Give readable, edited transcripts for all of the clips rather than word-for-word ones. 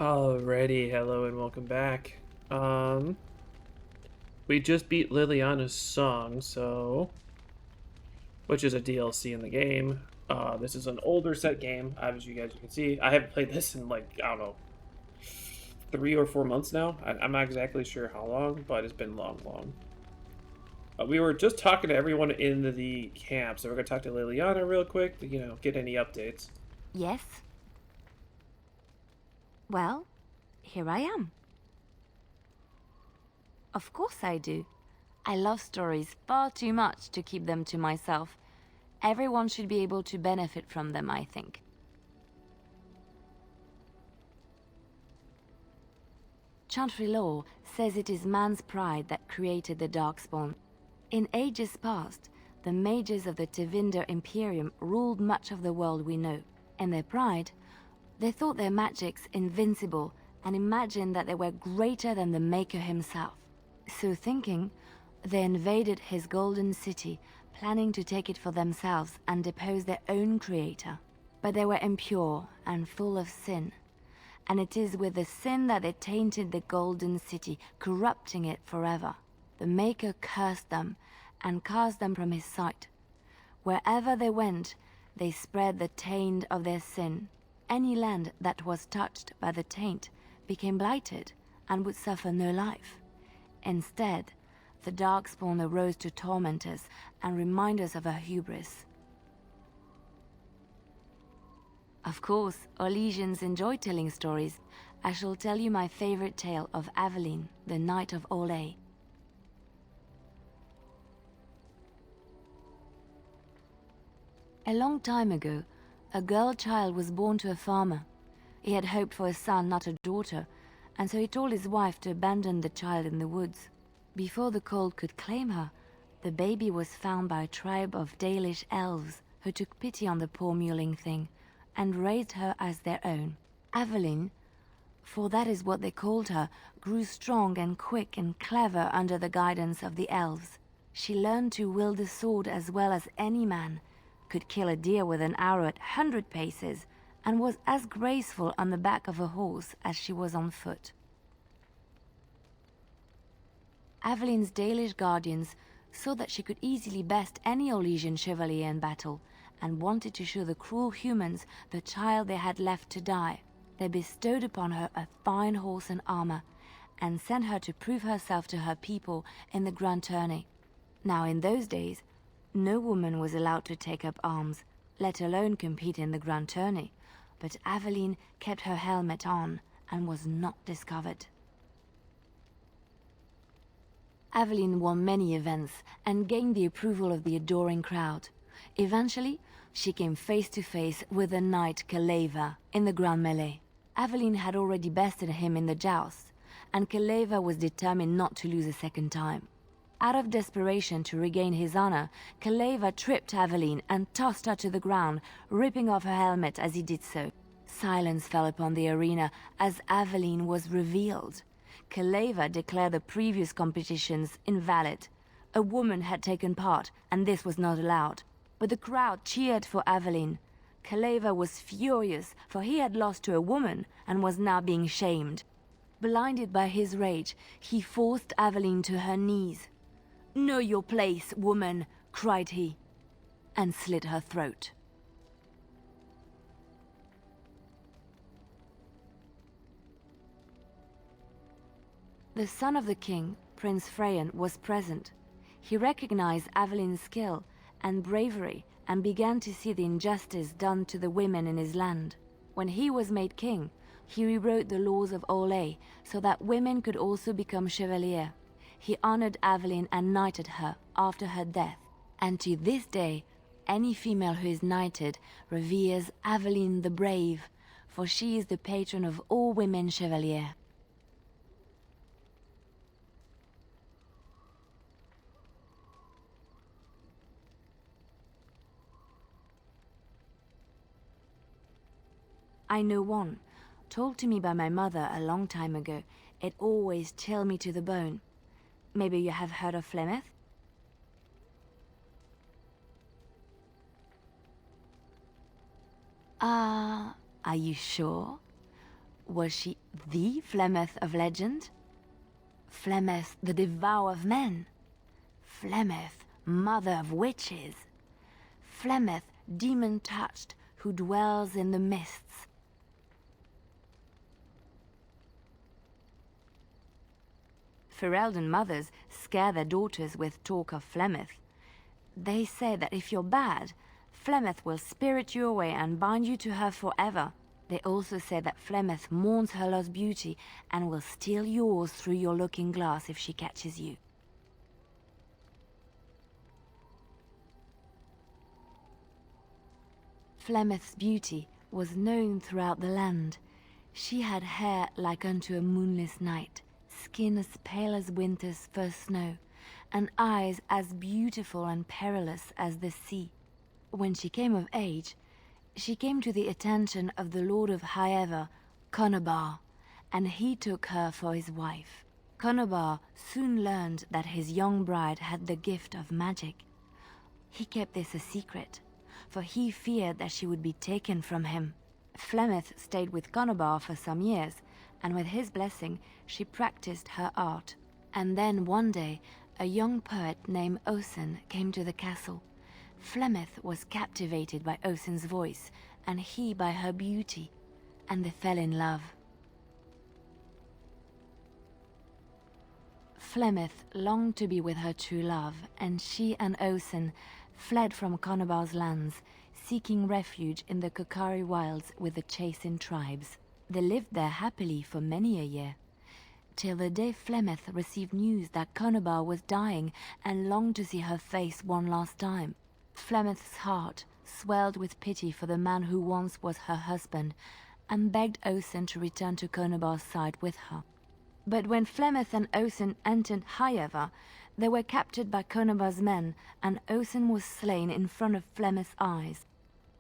Alrighty, hello and welcome back. Um, we just beat Liliana's song, which is a DLC in the game. This is an older set game, as you can see. I haven't played this in like, I don't know, 3 or 4 months now. I'm not exactly sure how long, but it's been long. We were just talking to everyone in the camp, so we're gonna talk to Liliana real quick to, get any updates. Yes? Well, here I am. Of course I do. I love stories far too much to keep them to myself. Everyone should be able to benefit from them, I think. Chantry law says it is man's pride that created the Darkspawn. In ages past, the mages of the Tevinder Imperium ruled much of the world we know. In their pride, they thought their magics invincible and imagined that they were greater than the Maker himself. So thinking, they invaded his golden city, planning to take it for themselves and depose their own creator. But they were impure and full of sin. And it is with the sin that they tainted the golden city, corrupting it forever. The Maker cursed them and cast them from his sight. Wherever they went, they spread the taint of their sin. Any land that was touched by the taint became blighted and would suffer no life. Instead, the Darkspawn arose to torment us and remind us of our hubris. Of course, Orlesians enjoy telling stories. I shall tell you my favorite tale of Aveline, the Knight of Orlais. A long time ago, a girl child was born to a farmer. He had hoped for a son, not a daughter, and so he told his wife to abandon the child in the woods. Before the cold could claim her, the baby was found by a tribe of Dalish elves who took pity on the poor mewling thing and raised her as their own. Aveline, for that is what they called her, grew strong and quick and clever under the guidance of the elves. She learned to wield the sword as well as any man, could kill a deer with an arrow at 100 paces, and was as graceful on the back of a horse as she was on foot. Aveline's Dalish guardians saw that she could easily best any Orlesian chevalier in battle, and wanted to show the cruel humans the child they had left to die. They bestowed upon her a fine horse and armor, and sent her to prove herself to her people in the grand tourney. Now in those days, no woman was allowed to take up arms, let alone compete in the grand tourney, but Aveline kept her helmet on and was not discovered. Aveline won many events and gained the approval of the adoring crowd. Eventually, she came face to face with the knight Kaleva in the grand melee. Aveline had already bested him in the joust, and Kaleva was determined not to lose a second time. Out of desperation to regain his honor, Kaleva tripped Aveline and tossed her to the ground, ripping off her helmet as he did so. Silence fell upon the arena as Aveline was revealed. Kaleva declared the previous competitions invalid. A woman had taken part, and this was not allowed. But the crowd cheered for Aveline. Kaleva was furious, for he had lost to a woman and was now being shamed. Blinded by his rage, he forced Aveline to her knees. "Know your place, woman," cried he, and slit her throat. The son of the king, Prince Freyan, was present. He recognized Aveline's skill and bravery and began to see the injustice done to the women in his land. When he was made king, he rewrote the laws of Orlais so that women could also become chevalier. He honored Aveline and knighted her after her death. And to this day, any female who is knighted reveres Aveline the Brave, for she is the patron of all women chevalier. I know one, told to me by my mother a long time ago. It always chilled me to the bone. Maybe you have heard of Flemeth? Are you sure? Was she the Flemeth of legend? Flemeth, the devourer of men? Flemeth, mother of witches? Flemeth, demon-touched, who dwells in the mists? Ferelden mothers scare their daughters with talk of Flemeth. They say that if you're bad, Flemeth will spirit you away and bind you to her forever. They also say that Flemeth mourns her lost beauty and will steal yours through your looking glass if she catches you. Flemeth's beauty was known throughout the land. She had hair like unto a moonless night, skin as pale as winter's first snow, and eyes as beautiful and perilous as the sea. When she came of age, she came to the attention of the Lord of Highever, Conobar, and he took her for his wife. Conobar soon learned that his young bride had the gift of magic. He kept this a secret, for he feared that she would be taken from him. Flemeth stayed with Conobar for some years, and with his blessing she practiced her art. And then one day, a young poet named Osen came to the castle. Flemeth was captivated by Osen's voice, and he by her beauty, and they fell in love. Flemeth longed to be with her true love, and she and Osen fled from Conobar's lands, seeking refuge in the Kokari wilds with the Chasing tribes. They lived there happily for many a year, till the day Flemeth received news that Conobar was dying and longed to see her face one last time. Flemeth's heart swelled with pity for the man who once was her husband, and begged Osen to return to Conobar's side with her. But when Flemeth and Osen entered Highever, they were captured by Conobar's men, and Osen was slain in front of Flemeth's eyes.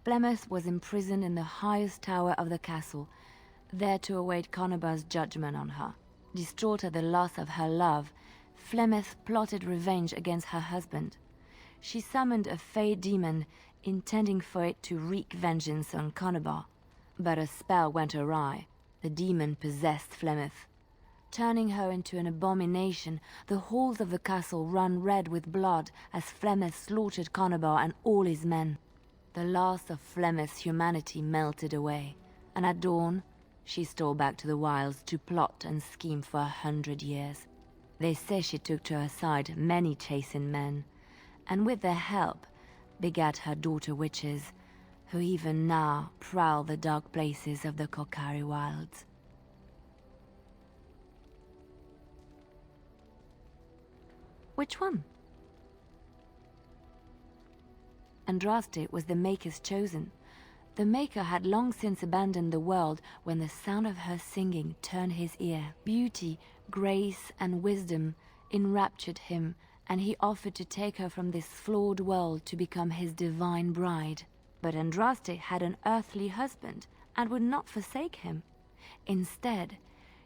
Flemeth was imprisoned in the highest tower of the castle, there to await Conobar's judgment on her. Distraught at the loss of her love, Flemeth plotted revenge against her husband. She summoned a fey demon, intending for it to wreak vengeance on Conobar. But a spell went awry. The demon possessed Flemeth. Turning her into an abomination, the halls of the castle ran red with blood as Flemeth slaughtered Conobar and all his men. The last of Flemeth's humanity melted away, and at dawn, she stole back to the wilds to plot and scheme for 100 years. They say she took to her side many Chasing men, and with their help begat her daughter witches, who even now prowl the dark places of the Kokari wilds. Which one? Andraste was the Maker's chosen. The Maker had long since abandoned the world when the sound of her singing turned his ear. Beauty, grace, and wisdom enraptured him, and he offered to take her from this flawed world to become his divine bride. But Andraste had an earthly husband and would not forsake him. Instead,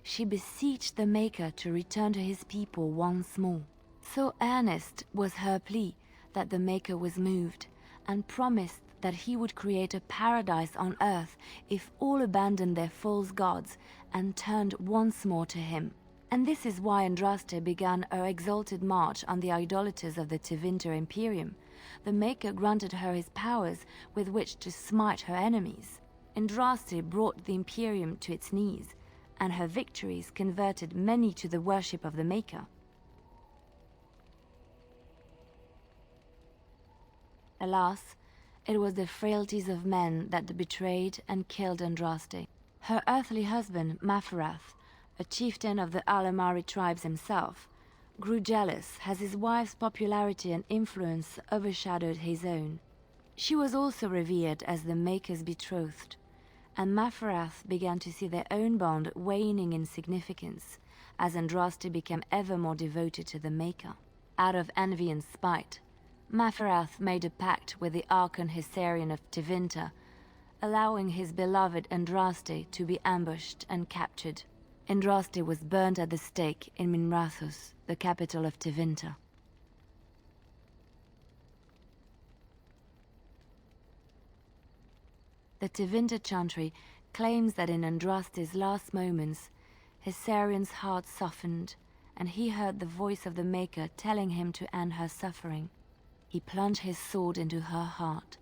she beseeched the Maker to return to his people once more. So earnest was her plea that the Maker was moved, and promised that he would create a paradise on earth if all abandoned their false gods and turned once more to him. And this is why Andraste began her exalted march on the idolaters of the Tevinter Imperium. The Maker granted her his powers with which to smite her enemies. Andraste brought the Imperium to its knees, and her victories converted many to the worship of the Maker. Alas, it was the frailties of men that betrayed and killed Andraste. Her earthly husband, Maferath, a chieftain of the Alamari tribes himself, grew jealous as his wife's popularity and influence overshadowed his own. She was also revered as the Maker's betrothed, and Maferath began to see their own bond waning in significance as Andraste became ever more devoted to the Maker. Out of envy and spite, Maferath made a pact with the Archon Hysarian of Tevinter, allowing his beloved Andraste to be ambushed and captured. Andraste was burned at the stake in Minrathous, the capital of Tevinter. The Tevinter chantry claims that in Andraste's last moments, Hessarion's heart softened, and he heard the voice of the Maker telling him to end her suffering. He plunged his sword into her heart,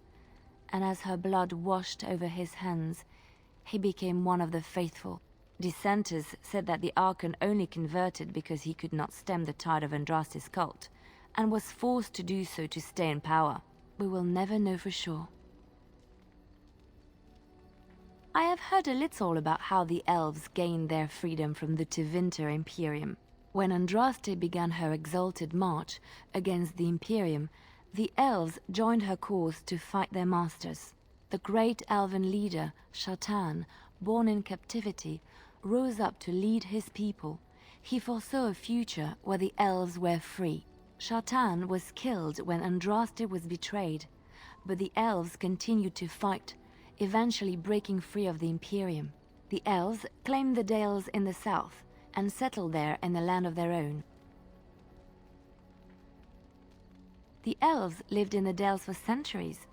and as her blood washed over his hands, he became one of the faithful. Dissenters said that the Archon only converted because he could not stem the tide of Andraste's cult, and was forced to do so to stay in power. We will never know for sure. I have heard a little about how the elves gained their freedom from the Tevinter Imperium. When Andraste began her exalted march against the Imperium, the elves joined her cause to fight their masters. The great elven leader, Shatan, born in captivity, rose up to lead his people. He foresaw a future where the elves were free. Shatan was killed when Andraste was betrayed, but the elves continued to fight, eventually breaking free of the Imperium. The elves claimed the Dales in the south and settled there in a land of their own. The elves lived in the Dales for centuries.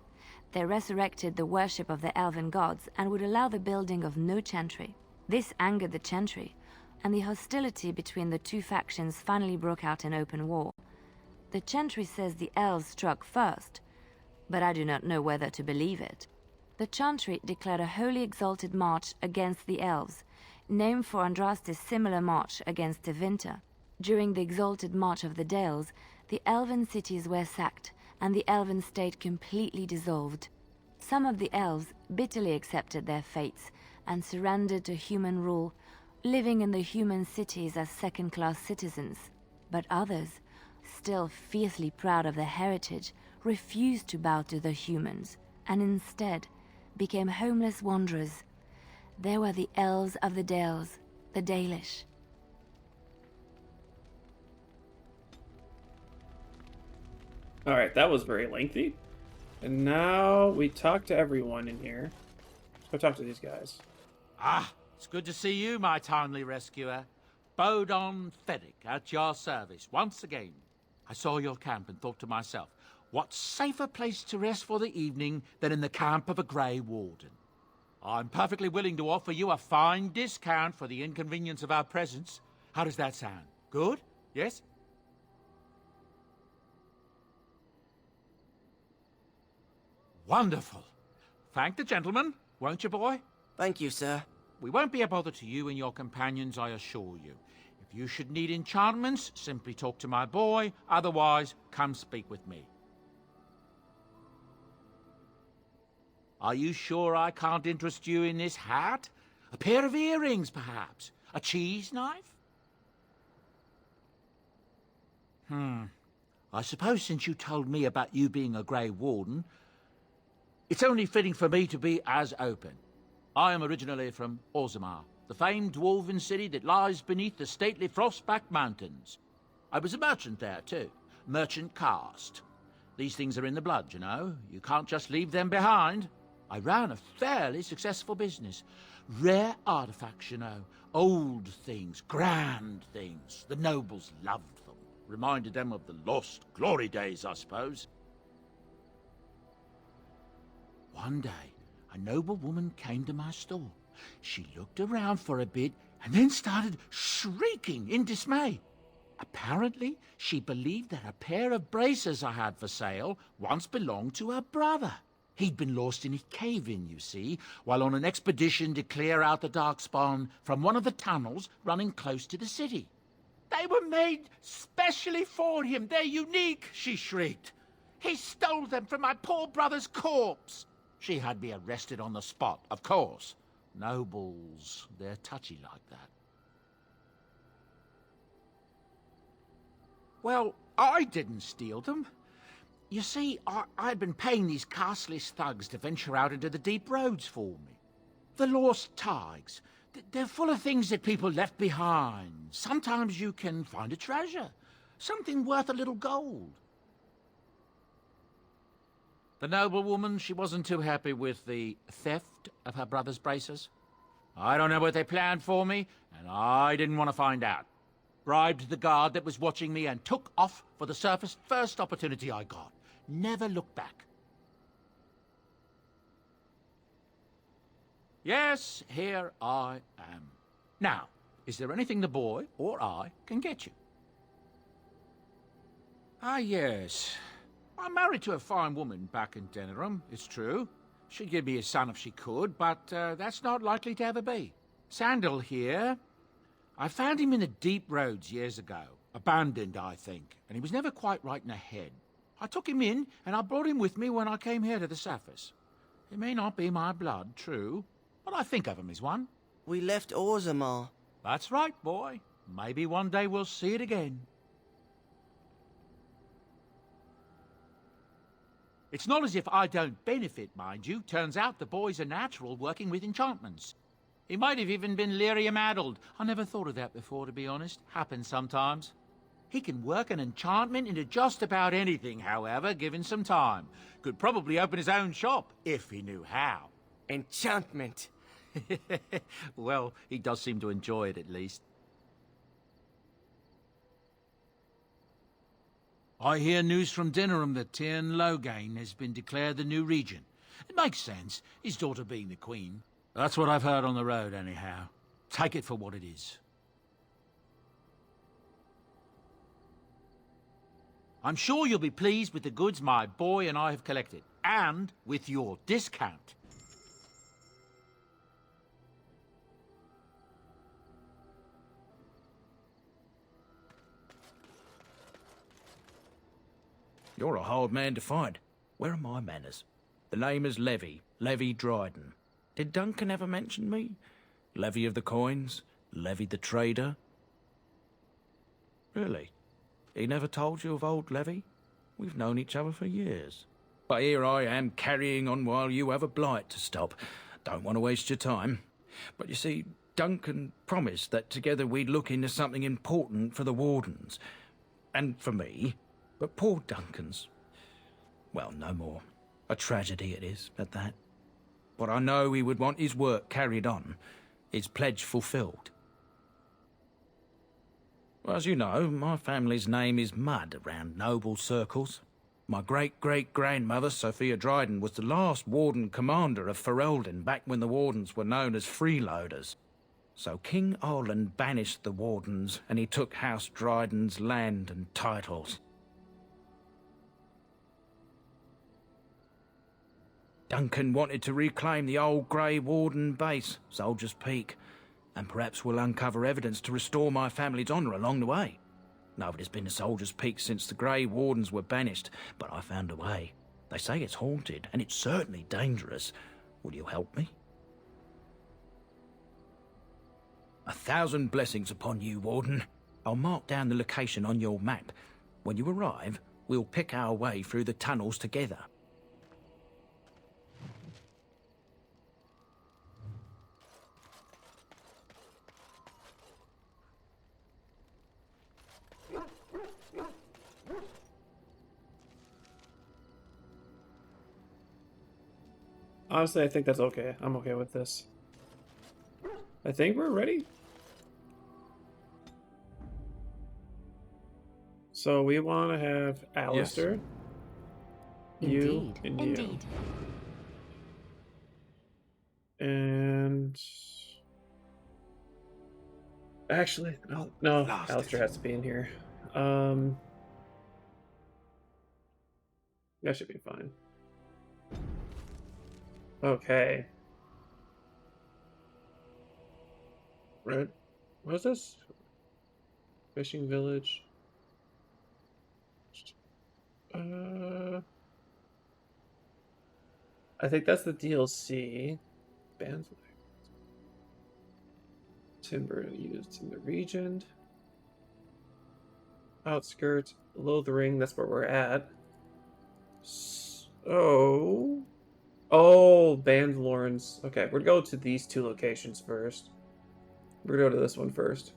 They resurrected the worship of the elven gods and would allow the building of no chantry. This angered the chantry, and the hostility between the two factions finally broke out in open war. The chantry says the elves struck first, but I do not know whether to believe it. The chantry declared a wholly exalted march against the elves, named for Andraste's similar march against Tevinter. During the exalted march of the Dales, the elven cities were sacked, and the elven state completely dissolved. Some of the elves bitterly accepted their fates and surrendered to human rule, living in the human cities as second-class citizens. But others, still fiercely proud of their heritage, refused to bow to the humans, and instead became homeless wanderers. They were the elves of the Dales, the Dalish. Alright, that was very lengthy. And now we talk to everyone in here. Let's go talk to these guys. Ah, it's good to see you, my timely rescuer. Bodon Feddick, at your service, once again. I saw your camp and thought to myself, what safer place to rest for the evening than in the camp of a Grey Warden? I'm perfectly willing to offer you a fine discount for the inconvenience of our presence. How does that sound? Good? Yes? Wonderful. Thank the gentleman, won't you, boy? Thank you, sir. We won't be a bother to you and your companions, I assure you. If you should need enchantments, simply talk to my boy. Otherwise, come speak with me. Are you sure I can't interest you in this hat? A pair of earrings, perhaps? A cheese knife? I suppose since you told me about you being a Grey Warden, it's only fitting for me to be as open. I am originally from Orzammar, the famed dwarven city that lies beneath the stately Frostback Mountains. I was a merchant there, too. Merchant caste. These things are in the blood, you know. You can't just leave them behind. I ran a fairly successful business. Rare artifacts, you know. Old things, grand things. The nobles loved them. Reminded them of the lost glory days, I suppose. One day, a noble woman came to my store. She looked around for a bit and then started shrieking in dismay. Apparently, she believed that a pair of braces I had for sale once belonged to her brother. He'd been lost in a cave-in, you see, while on an expedition to clear out the Darkspawn from one of the tunnels running close to the city. They were made specially for him. They're unique, she shrieked. He stole them from my poor brother's corpse. She had me arrested on the spot, of course. Nobles, they're touchy like that. Well, I didn't steal them. You see, I'd been paying these castless thugs to venture out into the deep roads for me. The lost tigers, they're full of things that people left behind. Sometimes you can find a treasure, something worth a little gold. The noblewoman, she wasn't too happy with the theft of her brother's braces. I don't know what they planned for me, and I didn't want to find out. Bribed the guard that was watching me and took off for the surface first opportunity I got. Never looked back. Yes, here I am. Now, is there anything the boy or I can get you? Ah, yes. I'm married to a fine woman back in Denerim, it's true. She'd give me a son if she could, but that's not likely to ever be. Sandal here. I found him in the deep roads years ago. Abandoned, I think, and he was never quite right in the head. I took him in, and I brought him with me when I came here to the surface. He may not be my blood, true, but I think of him as one. We left Orzammar. That's right, boy. Maybe one day we'll see it again. It's not as if I don't benefit, mind you. Turns out the boy's a natural working with enchantments. He might have even been lyrium-addled. I never thought of that before, to be honest. Happens sometimes. He can work an enchantment into just about anything, however, given some time. Could probably open his own shop, if he knew how. Enchantment. Well, he does seem to enjoy it, at least. I hear news from Denerim that Tyrn Loghain has been declared the new regent. It makes sense, his daughter being the queen. That's what I've heard on the road, anyhow. Take it for what it is. I'm sure you'll be pleased with the goods my boy and I have collected, and with your discount. You're a hard man to find. Where are my manners? The name is Levy Dryden. Did Duncan ever mention me? Levy of the coins? Levy the trader? Really? He never told you of old Levy? We've known each other for years. But here I am carrying on while you have a blight to stop. Don't want to waste your time. But you see, Duncan promised that together we'd look into something important for the Wardens. And for me. But poor Duncan's... well, no more. A tragedy it is, at that. But I know he would want his work carried on, his pledge fulfilled. Well, as you know, my family's name is mud around noble circles. My great-great-grandmother, Sophia Dryden, was the last Warden commander of Ferelden back when the Wardens were known as freeloaders. So King Arlen banished the Wardens, and he took House Dryden's land and titles. Duncan wanted to reclaim the old Grey Warden base, Soldier's Peak, and perhaps we'll uncover evidence to restore my family's honour along the way. Nobody's been to Soldier's Peak since the Grey Wardens were banished, but I found a way. They say it's haunted, and it's certainly dangerous. Will you help me? 1,000 blessings upon you, Warden. I'll mark down the location on your map. When you arrive, we'll pick our way through the tunnels together. Honestly, I think that's okay. I'm okay with this. I think we're ready. So we want to have Alistair, you, Indeed. and you. Indeed. And... actually, no, Alistair has to be in here. That should be fine. Okay. Right. What's this? Fishing village. I think that's the DLC. Bands timber used in the region. Outskirts, Lothering, that's where we're at. So... oh, Bandlorns. Okay, we're gonna go to these two locations first. We're gonna go to this one first.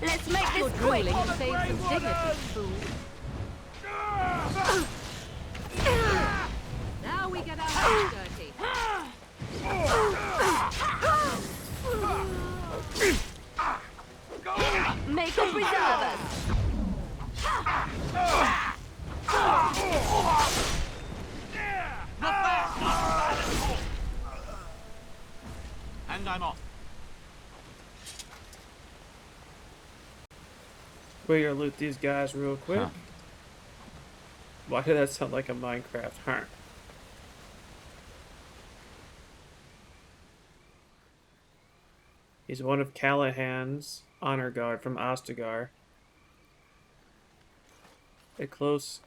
Let's make You're this quick. drooling to save some dignity, fool. Now we get our hands dirty. Make them preserve us. And I'm off. We're gonna loot these guys real quick. Huh. Why did that sound like a Minecraft? Huh. He's one of Callahan's honor guard from Ostagar. A close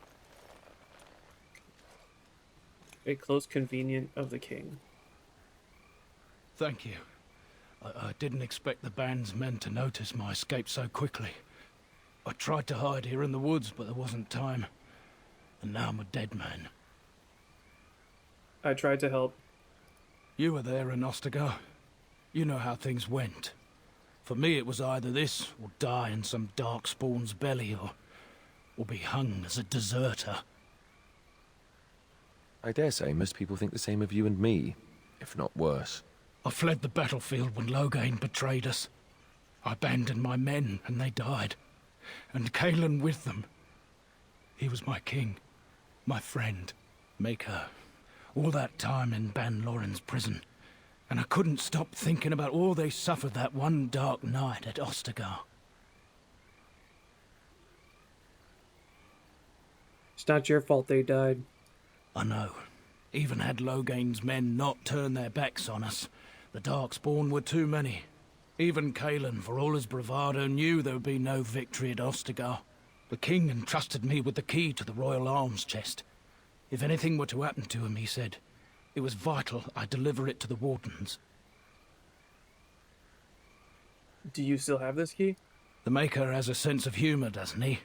convenient of the king. Thank you. I didn't expect the band's men to notice my escape so quickly. I tried to hide here in the woods, but there wasn't time. And now I'm a dead man. I tried to help. You were there in Ostagar. You know how things went. For me, it was either this, or die in some darkspawn's belly, or be hung as a deserter. I dare say most people think the same of you and me, if not worse. I fled the battlefield when Loghain betrayed us. I abandoned my men, and they died. And Caelan with them. He was my king, my friend, maker. All that time in Ban Loren's prison. And I couldn't stop thinking about all they suffered that one dark night at Ostagar. It's not your fault they died. I know. Even had Loghain's men not turned their backs on us, the Darkspawn were too many. Even Caelan, for all his bravado, knew there would be no victory at Ostagar. The king entrusted me with the key to the royal arms chest. If anything were to happen to him, he said, it was vital I deliver it to the wardens. Do you still have this key? The Maker has a sense of humor, doesn't he?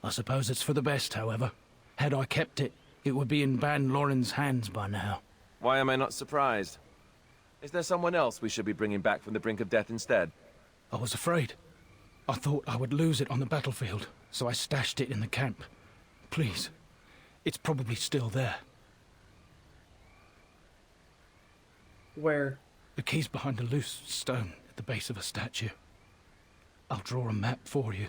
I suppose it's for the best, however. Had I kept it, it would be in Ban Loren's hands by now. Why am I not surprised? Is there someone else we should be bringing back from the brink of death instead? I was afraid. I thought I would lose it on the battlefield, so I stashed it in the camp. Please, it's probably still there. Where? The key's behind a loose stone at the base of a statue. I'll draw a map for you,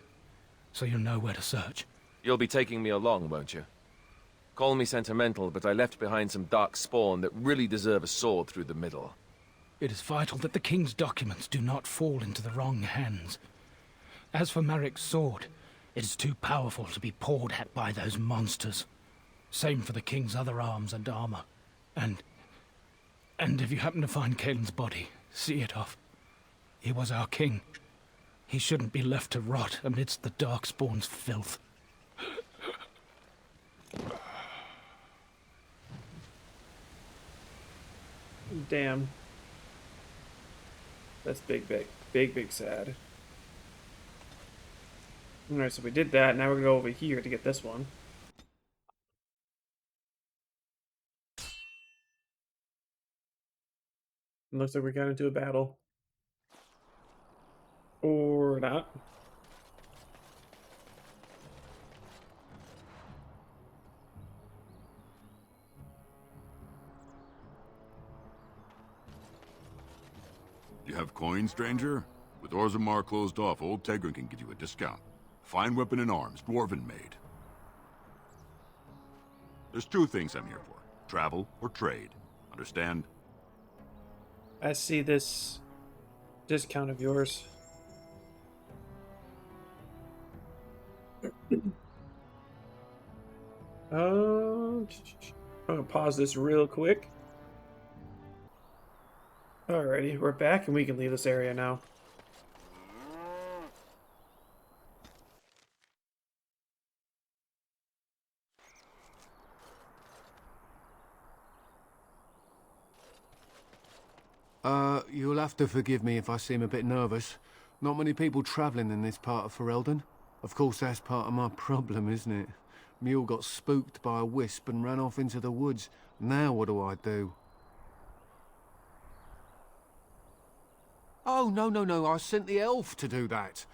so you'll know where to search. You'll be taking me along, won't you? Call me sentimental, but I left behind some dark spawn that really deserve a sword through the middle. It is vital that the king's documents do not fall into the wrong hands. As for Marik's sword, it is too powerful to be pawed at by those monsters. Same for the king's other arms and armor. And if you happen to find Caelan's body, see it off. He was our king. He shouldn't be left to rot amidst the Darkspawn's filth. Damn. That's big sad. Alright, so we did that. Now we're gonna go over here to get this one. It looks like we got into a battle. Or not. You have coin, stranger? With Orzammar closed off, old Tegrin can give you a discount. Fine weapon and arms, dwarven made. There's two things I'm here for. Travel or trade. Understand? I see this discount of yours. I'm gonna pause this real quick. Alrighty, we're back and we can leave this area now. You'll have to forgive me if I seem a bit nervous. Not many people travelling in this part of Ferelden. Of course, that's part of my problem, isn't it? Mule got spooked by a wisp and ran off into the woods. Now what do I do? Oh, no, I sent the elf to do that.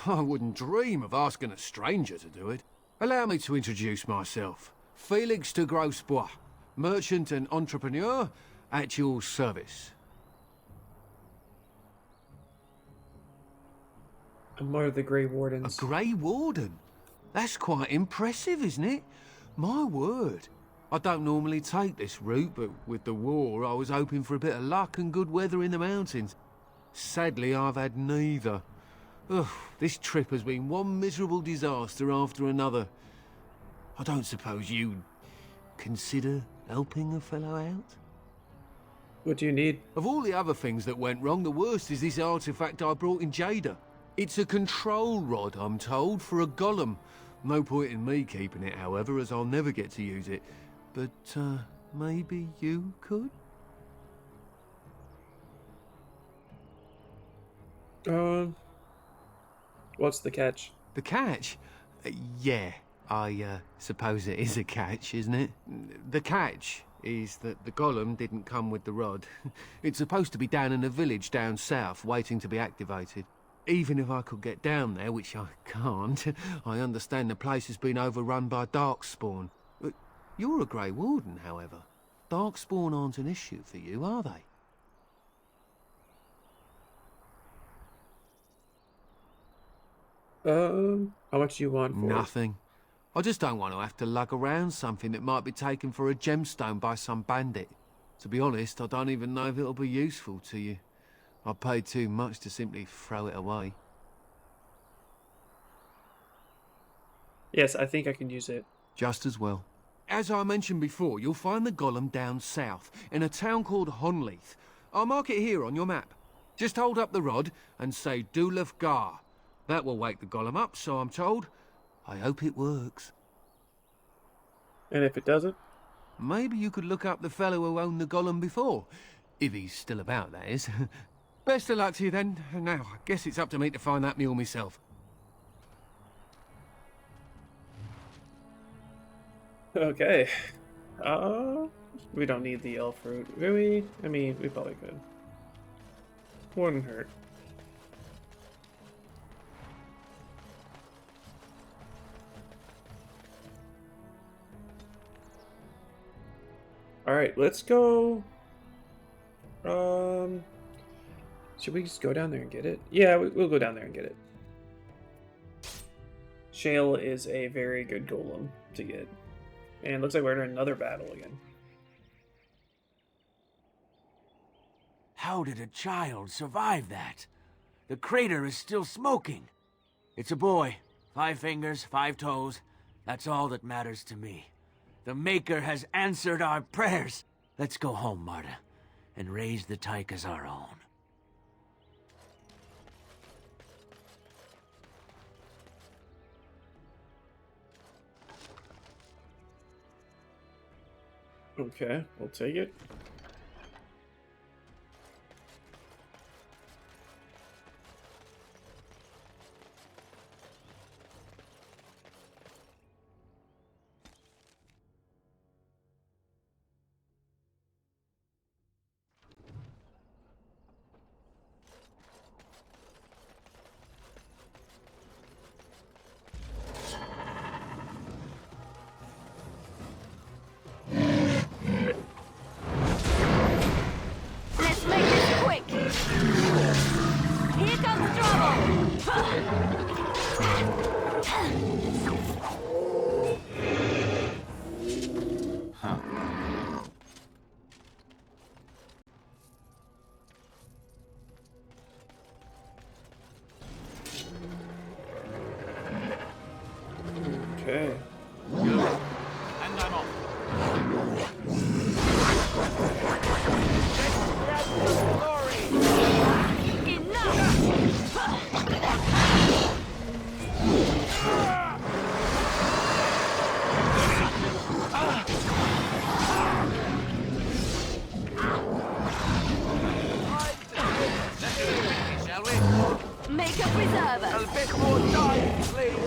I wouldn't dream of asking a stranger to do it. Allow me to introduce myself. Felix de Grosbois, merchant and entrepreneur at your service. I'm one of the Grey A Wardens. Grey Warden? That's quite impressive, isn't it? My word. I don't normally take this route, but with the war, I was hoping for a bit of luck and good weather in the mountains. Sadly, I've had neither. Ugh, this trip has been one miserable disaster after another. I don't suppose you'd consider helping a fellow out? What do you need? Of all the other things that went wrong, the worst is this artifact I brought in Jada. It's a control rod, I'm told, for a golem. No point in me keeping it, however, as I'll never get to use it. But, maybe you could? What's the catch? The catch? Yeah, I suppose it is a catch, isn't it? The catch is that the golem didn't come with the rod. It's supposed to be down in a village down south, waiting to be activated. Even if I could get down there, which I can't, I understand the place has been overrun by darkspawn. You're a Grey Warden, however. Darkspawn aren't an issue for you, are they? How much do you want for it? Nothing. I just don't want to have to lug around something that might be taken for a gemstone by some bandit. To be honest, I don't even know if it'll be useful to you. I paid too much to simply throw it away. Yes, I think I can use it. Just as well. As I mentioned before, you'll find the golem down south, in a town called Honleith. I'll mark it here on your map. Just hold up the rod and say Dulaf Gar. That will wake the golem up, so I'm told. I hope it works. And if it doesn't? Maybe you could look up the fellow who owned the golem before. If he's still about, that is. Best of luck to you then. Now, I guess it's up to me to find that mule myself. Okay. We don't need the elf fruit, do we? I mean, we probably could. Wouldn't hurt. Alright, let's go. Should we just go down there and get it? Yeah, we'll go down there and get it. Shale is a very good golem to get. And it looks like we're in another battle again. How did a child survive that? The crater is still smoking. It's a boy. 5 fingers, 5 toes. That's all that matters to me. The Maker has answered our prayers. Let's go home, Marta, and raise the tyke as our own. Okay, we'll take it. Let's make this quick. Here comes trouble. Okay. And I'm off. Shall we? Make a preserver. A bit more time, please.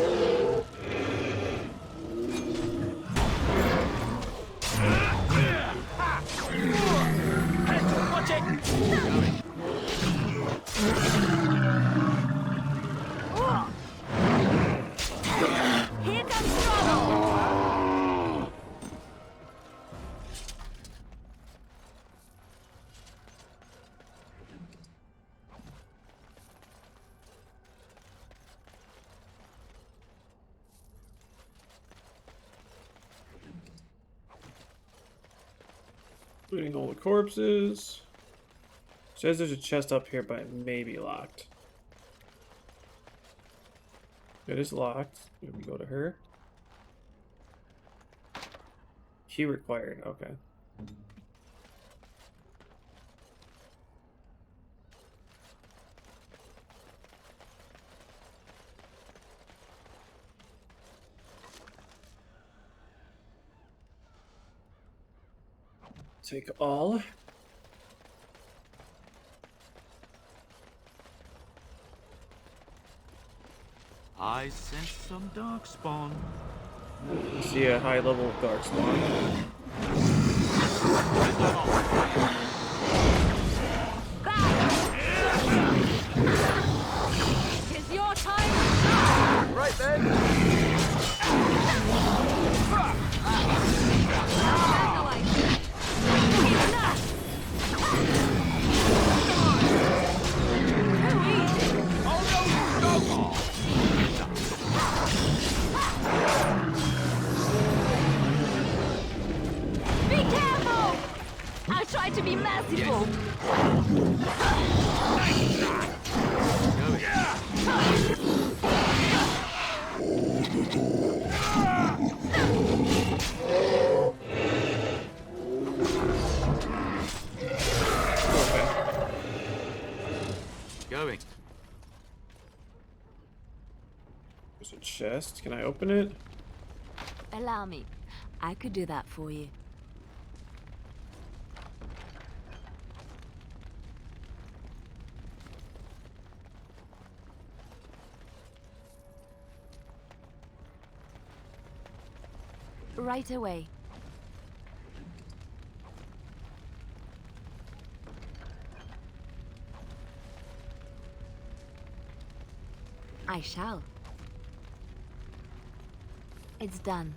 Watch it! Looting all the corpses. Says there's a chest up here, but it may be locked. It is locked. Here we go to her. Key required. Okay. Take all. I sense some darkspawn. See a high level of dark spawn. It's your time. Right then. Be careful! I tried to be merciful. Going. There's a chest. Can I open it? Allow me. I could do that for you. Right away. I shall. It's done.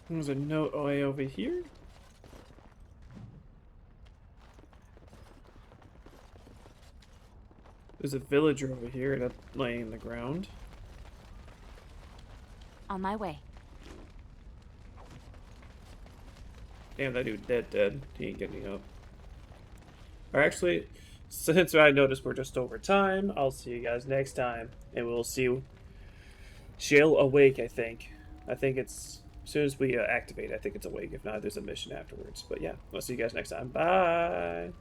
There's a note way over here. There's a villager over here that's laying in the ground. On my way. Damn, that dude dead. He ain't getting up. Or actually, since I noticed we're just over time, I'll see you guys next time. And we'll see Shale awake, I think. I think it's... As soon as we activate, I think it's awake. If not, there's a mission afterwards. But yeah, I'll see you guys next time. Bye!